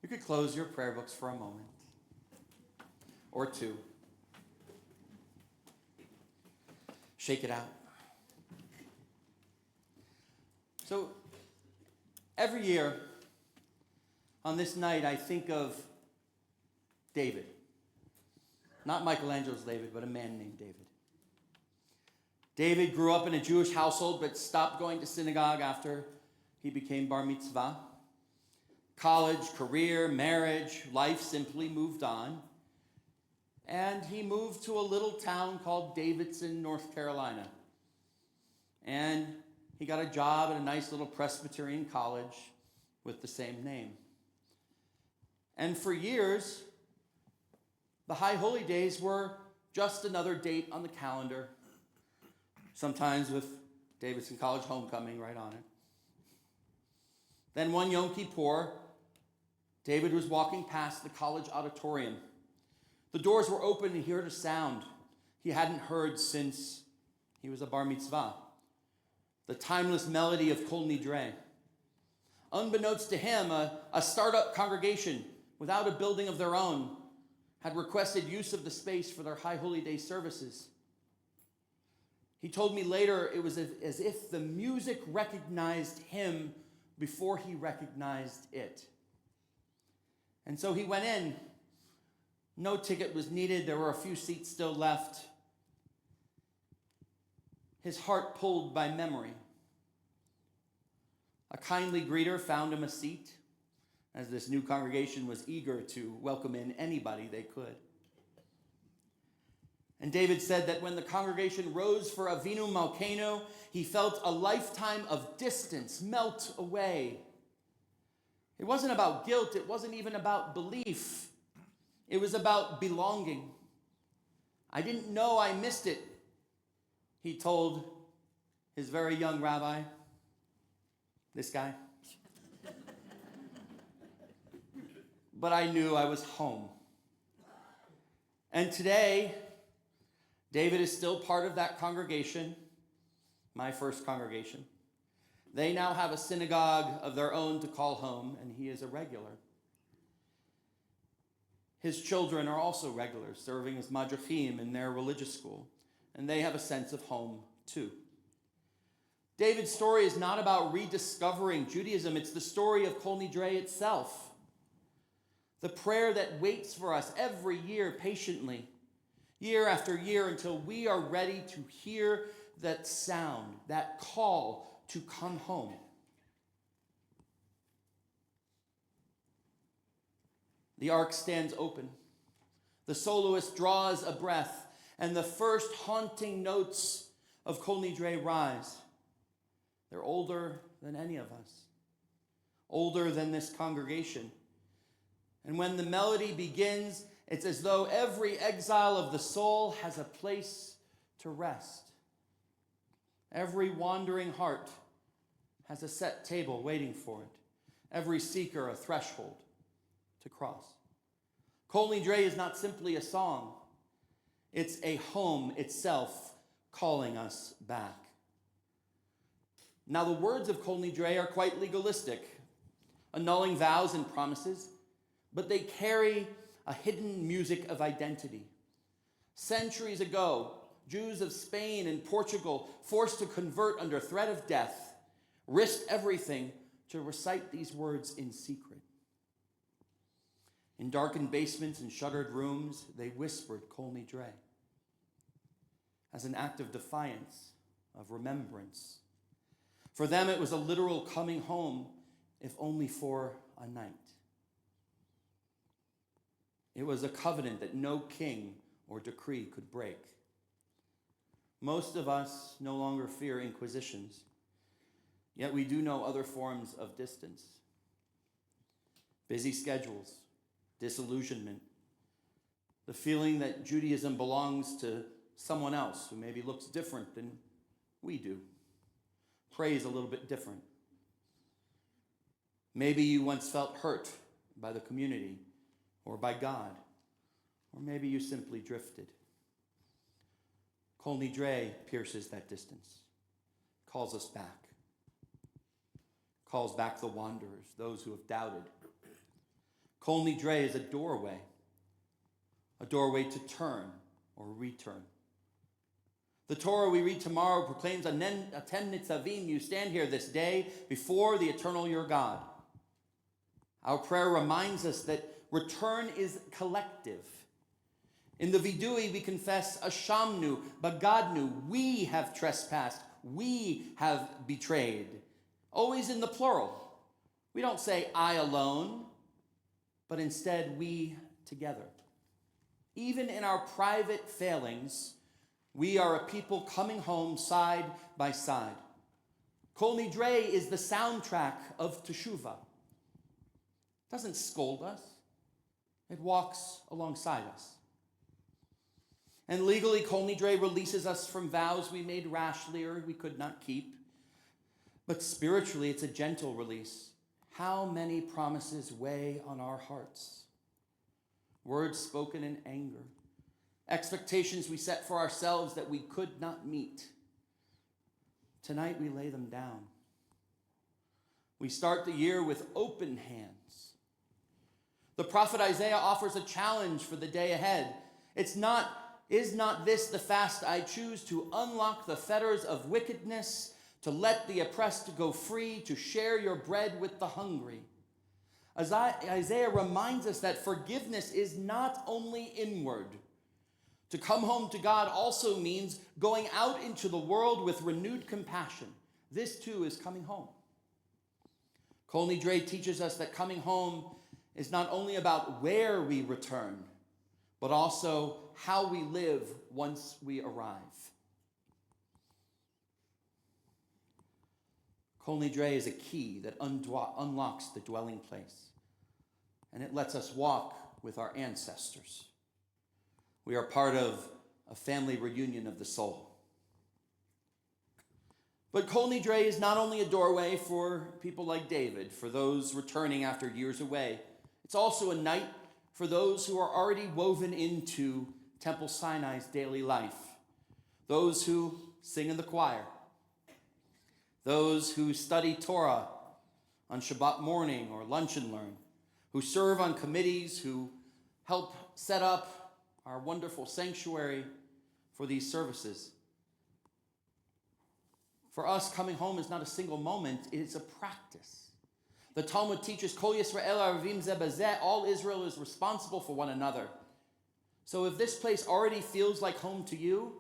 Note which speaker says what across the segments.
Speaker 1: You could close your prayer books for a moment or two. Shake it out. So, every year on this night, I think of David. Not Michelangelo's David, but a man named David. David grew up in a Jewish household, but stopped going to synagogue after he became bar mitzvah. College, career, marriage, life simply moved on. And he moved to a little town called Davidson, North Carolina. And he got a job at a nice little Presbyterian college with the same name. And for years, the High Holy Days were just another date on the calendar, sometimes with Davidson College homecoming right on it. Then one Yom Kippur, David was walking past the college auditorium. The doors were open and he heard a sound he hadn't heard since he was a bar mitzvah. The timeless melody of Kol Nidre. Unbeknownst to him, a startup congregation without a building of their own had requested use of the space for their High Holy Day services. He told me later it was as if the music recognized him before he recognized it. And so he went in. No ticket was needed. There were a few seats still left. His heart pulled by memory. A kindly greeter found him a seat, as this new congregation was eager to welcome in anybody they could. And David said that when the congregation rose for Avinu Malkeinu, he felt a lifetime of distance melt away. It wasn't about guilt. It wasn't even about belief. It was about belonging. I didn't know I missed it, he told his very young rabbi, this guy. But I knew I was home. And today, David is still part of that congregation, my first congregation. They now have a synagogue of their own to call home, and he is a regular. His children are also regulars, serving as madrachim in their religious school, and they have a sense of home too. David's story is not about rediscovering Judaism. It's the story of Kol Nidre itself. The prayer that waits for us every year patiently, year after year, until we are ready to hear that sound, that call to come home. The ark stands open. The soloist draws a breath, and the first haunting notes of Kol Nidre rise. They're older than any of us, older than this congregation. And when the melody begins, it's as though every exile of the soul has a place to rest. Every wandering heart has a set table waiting for it. Every seeker a threshold to cross. Kol Nidre is not simply a song. It's a home itself calling us back. Now, the words of Kol Nidre are quite legalistic, annulling vows and promises, but they carry a hidden music of identity. Centuries ago, Jews of Spain and Portugal, forced to convert under threat of death, risked everything to recite these words in secret. In darkened basements and shuttered rooms, they whispered Kol Nidre as an act of defiance, of remembrance. For them, it was a literal coming home, if only for a night. It was a covenant that no king or decree could break. Most of us no longer fear inquisitions, yet we do know other forms of distance. Busy schedules, disillusionment, the feeling that Judaism belongs to someone else who maybe looks different than we do, prays a little bit different. Maybe you once felt hurt by the community or by God, or maybe you simply drifted. Kol Nidre pierces that distance, calls us back, calls back the wanderers, those who have doubted. Kol Nidre is a doorway to turn or return. The Torah we read tomorrow proclaims, Atem nitzavim, you stand here this day before the eternal your God. Our prayer reminds us that return is collective. In the Vidui, we confess, Ashamnu, Bagadnu, we have trespassed, we have betrayed. Always in the plural. We don't say I alone, but instead we together. Even in our private failings, we are a people coming home side by side. Kol Nidre is the soundtrack of Teshuvah. It doesn't scold us. It walks alongside us. And legally, Kol Nidre releases us from vows we made rashly or we could not keep. But spiritually, it's a gentle release. How many promises weigh on our hearts? Words spoken in anger. Expectations we set for ourselves that we could not meet. Tonight we lay them down. We start the year with open hands. The prophet Isaiah offers a challenge for the day ahead. Is not this the fast I choose, to unlock the fetters of wickedness, to let the oppressed go free, to share your bread with the hungry? Isaiah reminds us that forgiveness is not only inward. To come home to God also means going out into the world with renewed compassion. This too is coming home. Kol Nidre teaches us that coming home is not only about where we return, but also how we live once we arrive. Kol Nidre is a key that unlocks the dwelling place, and it lets us walk with our ancestors. We are part of a family reunion of the soul. But Kol Nidre is not only a doorway for people like David, for those returning after years away. It's also a night for those who are already woven into Temple Sinai's daily life. Those who sing in the choir. Those who study Torah on Shabbat morning or lunch and learn. Who serve on committees, who help set up our wonderful sanctuary for these services. For us, coming home is not a single moment, it is a practice. The Talmud teaches, Kol Yisrael Arvim Zeh B'Zeh, all Israel is responsible for one another. So if this place already feels like home to you,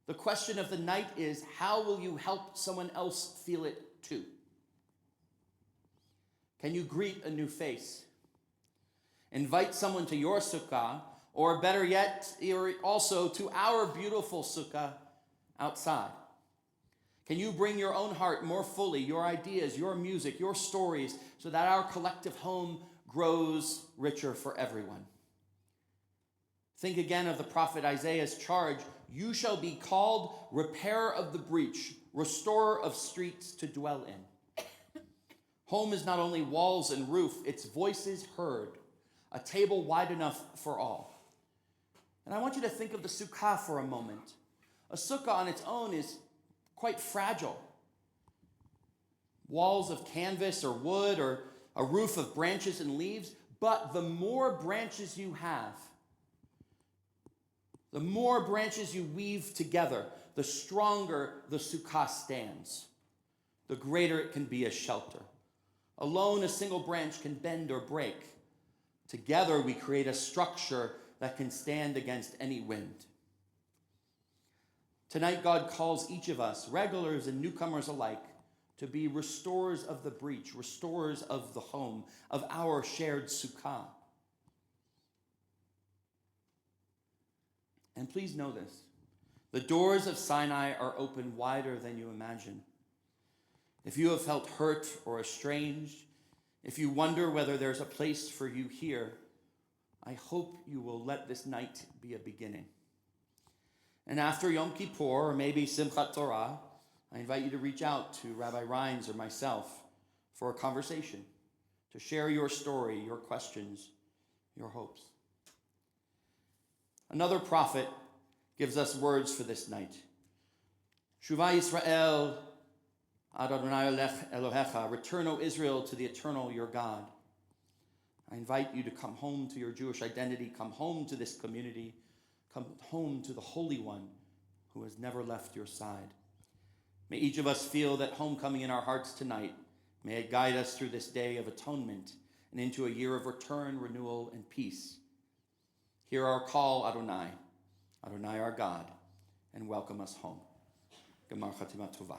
Speaker 1: the question of the night is, how will you help someone else feel it too? Can you greet a new face? Invite someone to your sukkah, or better yet, also to our beautiful sukkah outside. Can you bring your own heart more fully, your ideas, your music, your stories, so that our collective home grows richer for everyone? Think again of the prophet Isaiah's charge, you shall be called repairer of the breach, restorer of streets to dwell in. Home is not only walls and roof, it's voices heard, a table wide enough for all. And I want you to think of the sukkah for a moment. A sukkah on its own is quite fragile. Walls of canvas or wood or a roof of branches and leaves. But the more branches you have, the more branches you weave together, the stronger the sukkah stands. The greater it can be a shelter. Alone, a single branch can bend or break. Together, we create a structure that can stand against any wind. Tonight, God calls each of us, regulars and newcomers alike, to be restorers of the breach, restorers of the home, of our shared sukkah. And please know this, the doors of Sinai are open wider than you imagine. If you have felt hurt or estranged, if you wonder whether there's a place for you here, I hope you will let this night be a beginning. And after Yom Kippur, or maybe Simchat Torah, I invite you to reach out to Rabbi Rines or myself for a conversation, to share your story, your questions, your hopes. Another prophet gives us words for this night. Shuvah Yisrael, Adonai Elohecha, return, O Israel, to the eternal your God. I invite you to come home to your Jewish identity, come home to this community, come home to the Holy One who has never left your side. May each of us feel that homecoming in our hearts tonight. May it guide us through this day of atonement and into a year of return, renewal, and peace. Hear our call, Adonai, Adonai our God, and welcome us home. Gemar Chatima Tova.